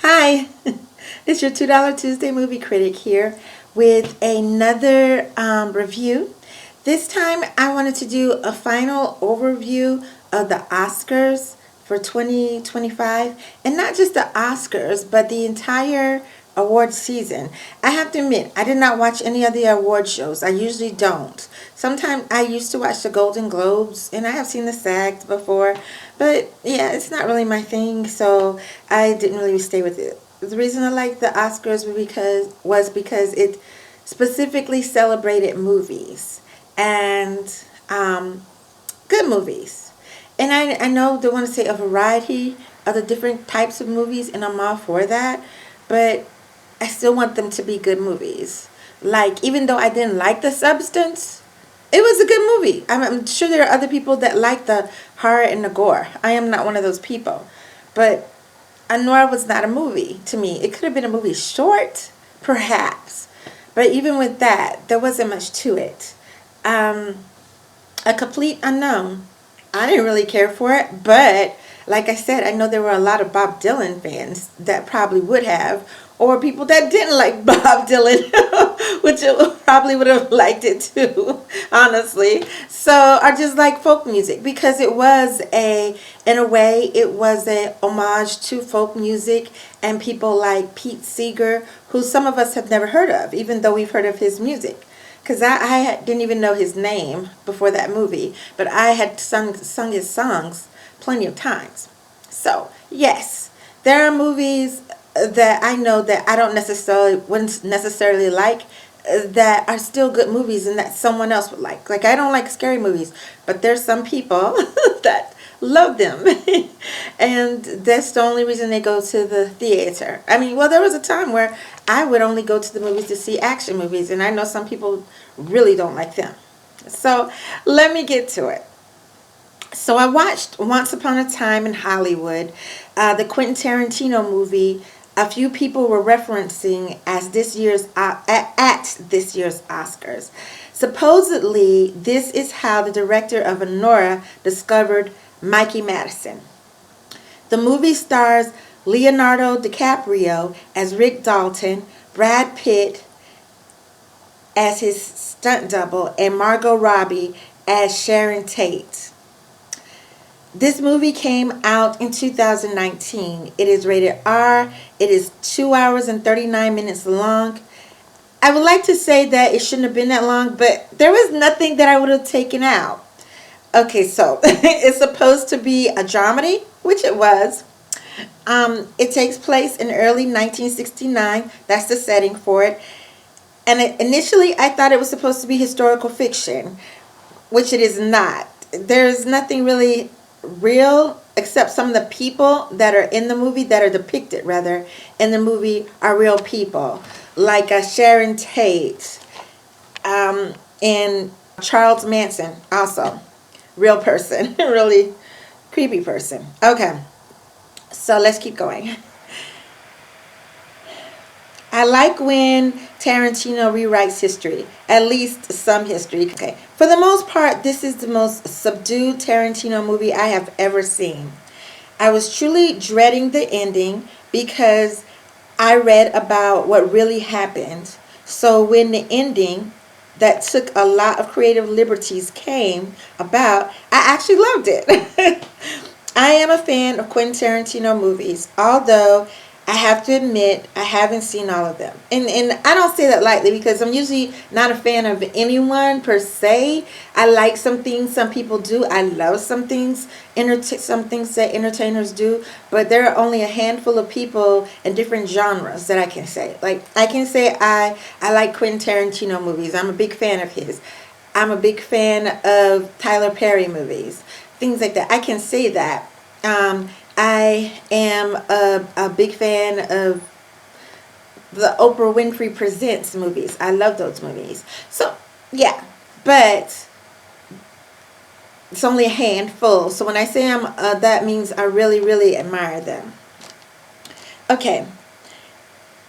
Hi, it's your $2 Tuesday movie critic here with another review. This time I wanted to do a final overview of the Oscars for 2025, and not just the Oscars, but the entire award season. I have to admit, I did not watch any of the award shows. I usually don't. Sometimes I used to watch the Golden Globes, and I have seen the SAGs before, but yeah, it's not really my thing, so I didn't really stay with it. The reason I liked the Oscars was because it specifically celebrated movies and good movies. And I know they want to say a variety of the different types of movies, and I'm all for that. But I still want them to be good movies. Like, even though I didn't like the substance, it was a good movie. I'm sure there are other people that like the horror and the gore. I am not one of those people. But Anora was not a movie to me. It could have been a movie short, perhaps. But even with that, there wasn't much to it. A complete unknown. I didn't really care for it, but like I said, I know there were a lot of Bob Dylan fans that probably would have, or people that didn't like Bob Dylan, which probably would have liked it too, honestly. So I just like folk music because in a way, it was a homage to folk music and people like Pete Seeger, who some of us have never heard of, even though we've heard of his music. Because didn't even know his name before that movie, but I had sung his songs plenty of times. So, yes, there are movies that I know that I wouldn't necessarily like, that are still good movies and that someone else would like. Like, I don't like scary movies, but there's some people that love them. And that's the only reason they go to the theater. I mean, well, there was a time where I would only go to the movies to see action movies, and I know some people really don't like them. So let me get to it. So I watched Once Upon a Time in Hollywood, the Quentin Tarantino movie. A few people were referencing as at this year's Oscars. Supposedly, this is how the director of Anora discovered Mikey Madison. The movie stars Leonardo DiCaprio as Rick Dalton, Brad Pitt as his stunt double, and Margot Robbie as Sharon Tate. This movie came out in 2019. It is rated R. It is 2 hours and 39 minutes long. I would like to say that it shouldn't have been that long, but there was nothing that I would have taken out. Okay, so it's supposed to be a dramedy, which it was. It takes place in early 1969. That's the setting for it. And initially, I thought it was supposed to be historical fiction, which it is not. There's nothing really real except some of the people that are in the movie, that are depicted rather in the movie, are real people, like Sharon Tate, and Charles Manson, also real person, really creepy person. Okay, so let's keep going. I like when Tarantino rewrites history, at least some history. Okay, for the most part, this is the most subdued Tarantino movie I have ever seen. I was truly dreading the ending because I read about what really happened. So when the ending that took a lot of creative liberties came about, I actually loved it. I am a fan of Quentin Tarantino movies, although I have to admit I haven't seen all of them. And I don't say that lightly because I'm usually not a fan of anyone per se. I like some things some people do. I love some things that entertainers do, but there are only a handful of people in different genres that I can say. Like, I can say I like Quentin Tarantino movies. I'm a big fan of his. I'm a big fan of Tyler Perry movies. Things like that. I can say that. I am a big fan of the Oprah Winfrey Presents movies. I love those movies. So, yeah. But it's only a handful. So when I say that means I really, really admire them. Okay.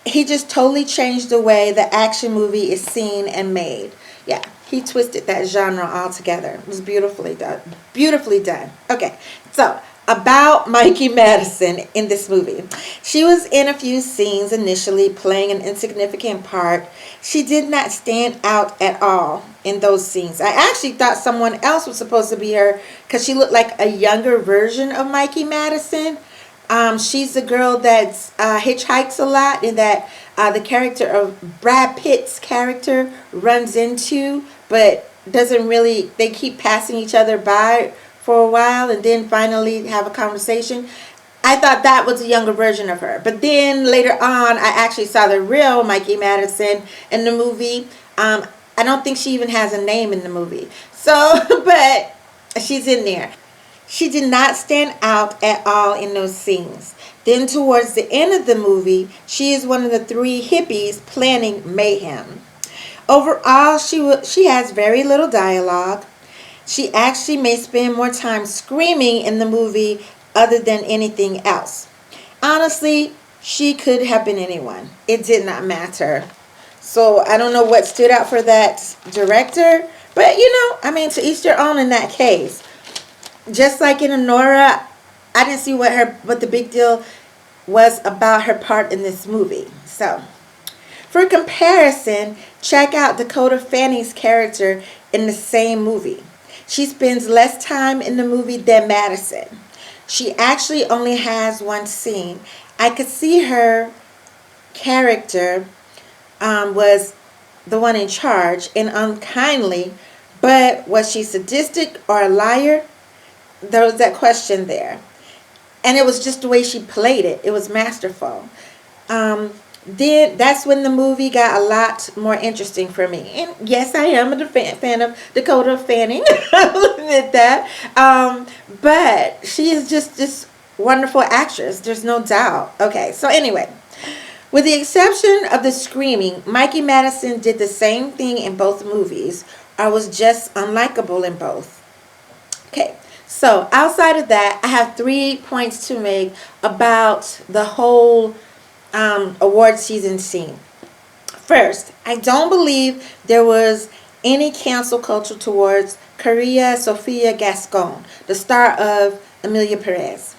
He just totally changed the way the action movie is seen and made. Yeah. He twisted that genre altogether. It was beautifully done. Beautifully done. Okay. So, about Mikey Madison in this movie. She was in a few scenes initially, playing an insignificant part. She did not stand out at all in those scenes. I actually thought someone else was supposed to be her because she looked like a younger version of Mikey Madison. She's the girl that hitchhikes a lot, and that the character of Brad Pitt's character runs into, but doesn't really. They keep passing each other by for a while, and then finally have a conversation. I thought that was a younger version of her, but then later on, I actually saw the real Mikey Madison in the movie. I don't think she even has a name in the movie, so but she's in there. She did not stand out at all in those scenes. Then, towards the end of the movie, she is one of the three hippies planning mayhem. Overall, she has very little dialogue. She actually may spend more time screaming in the movie other than anything else. Honestly, she could have been anyone. It did not matter. So I don't know what stood out for that director, but I mean, to each their own in that case. Just like in Honora, I didn't see what the big deal was about her part in this movie. So, for comparison, check out Dakota Fanning's character in the same movie. She spends less time in the movie than Madison. She actually only has one scene. I could see her character was the one in charge and unkindly, but was she sadistic or a liar? There was that question there. And it was just the way she played it. It was masterful. Then that's when the movie got a lot more interesting for me. And yes, I am a fan of Dakota Fanning. I'll admit that. But she is just this wonderful actress. There's no doubt. Okay, so anyway. With the exception of the screaming, Mikey Madison did the same thing in both movies. I was just unlikable in both. Okay. So, outside of that, I have 3 points to make about the whole award season scene. First, I don't believe there was any cancel culture towards Maria Sofia Gascon, the star of Emilia Perez.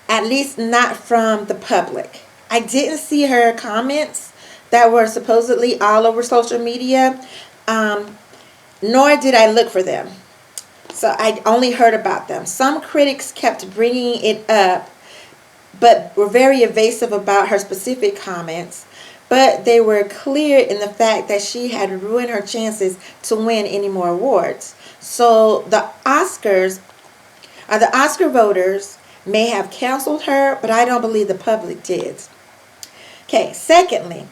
At least not from the public. I didn't see her comments that were supposedly all over social media, nor did I look for them. So I only heard about them. Some critics kept bringing it up, but were very evasive about her specific comments. But they were clear in the fact that she had ruined her chances to win any more awards. So the Oscar voters may have canceled her, but I don't believe the public did. Okay, secondly,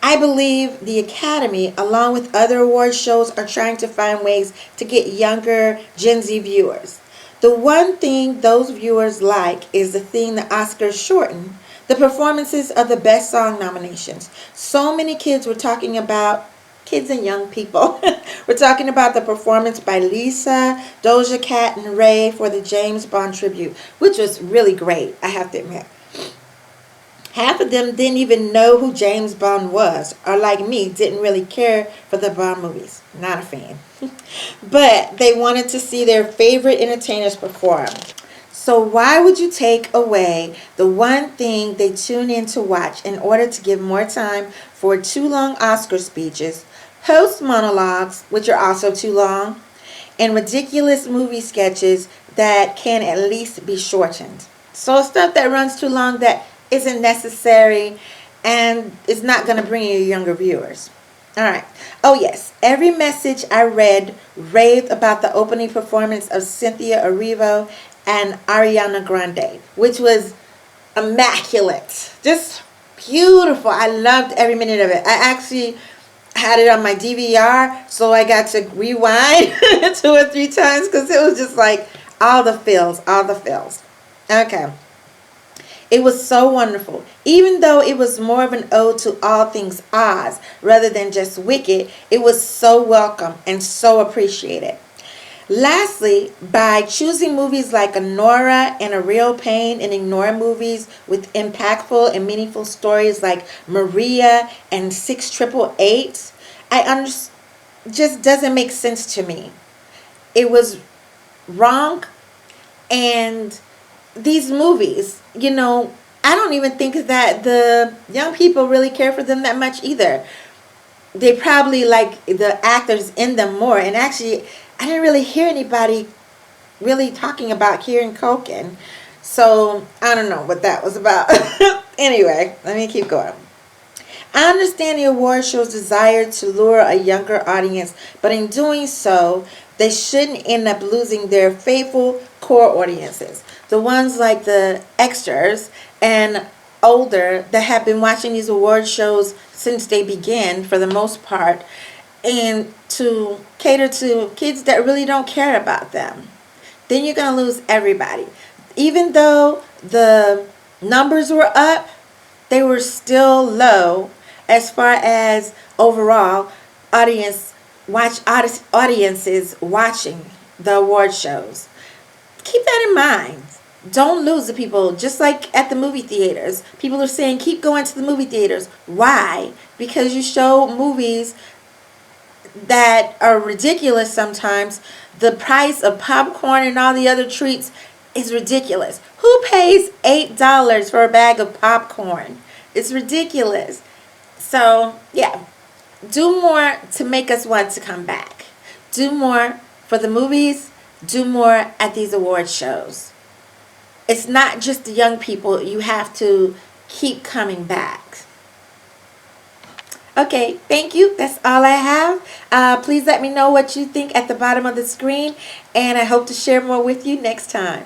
I believe the Academy, along with other award shows, are trying to find ways to get younger Gen Z viewers. The one thing those viewers like is the thing the Oscars shorten, the performances of the Best Song nominations. So many kids were talking about, kids and young people, we're talking about the performance by Lisa, Doja Cat, and Ray for the James Bond tribute, which was really great, I have to admit. Half of them didn't even know who James Bond was, or like me, didn't really care for the Bond movies. Not a fan. But they wanted to see their favorite entertainers perform. So why would you take away the one thing they tune in to watch in order to give more time for too long Oscar speeches, host monologues, which are also too long, and ridiculous movie sketches that can at least be shortened? So stuff that runs too long that isn't necessary and is not going to bring you younger viewers. All right. Oh, yes. Every message I read raved about the opening performance of Cynthia Erivo and Ariana Grande, which was immaculate. Just beautiful. I loved every minute of it. I actually had it on my DVR, so I got to rewind 2 or 3 times because it was just like all the feels. Okay. It was so wonderful. Even though it was more of an ode to all things Oz rather than just Wicked, it was so welcome and so appreciated. Lastly, by choosing movies like Honora and A Real Pain and ignoring movies with impactful and meaningful stories like Maria and 6888, just doesn't make sense to me. It was wrong. And these movies, I don't even think that the young people really care for them that much either. They probably like the actors in them more. And actually, I didn't really hear anybody really talking about Kieran Culkin. So I don't know what that was about. Anyway, let me keep going. I understand the award show's desire to lure a younger audience, but in doing so, they shouldn't end up losing their faithful core audiences. The ones like the Xers and older that have been watching these award shows since they began, for the most part, and to cater to kids that really don't care about them. Then you're going to lose everybody. Even though the numbers were up, they were still low as far as overall audiences watching the award shows. Keep that in mind. Don't lose the people. Just like at the movie theaters, people are saying keep going to the movie theaters. Why? Because you show movies that are ridiculous sometimes. The price of popcorn and all the other treats is ridiculous. Who pays $8 for a bag of popcorn? It's ridiculous. So, yeah, do more to make us want to come back. Do more for the movies. Do more at these award shows. It's not just the young people. You have to keep coming back. Okay, thank you. That's all I have. Please let me know what you think at the bottom of the screen, and I hope to share more with you next time.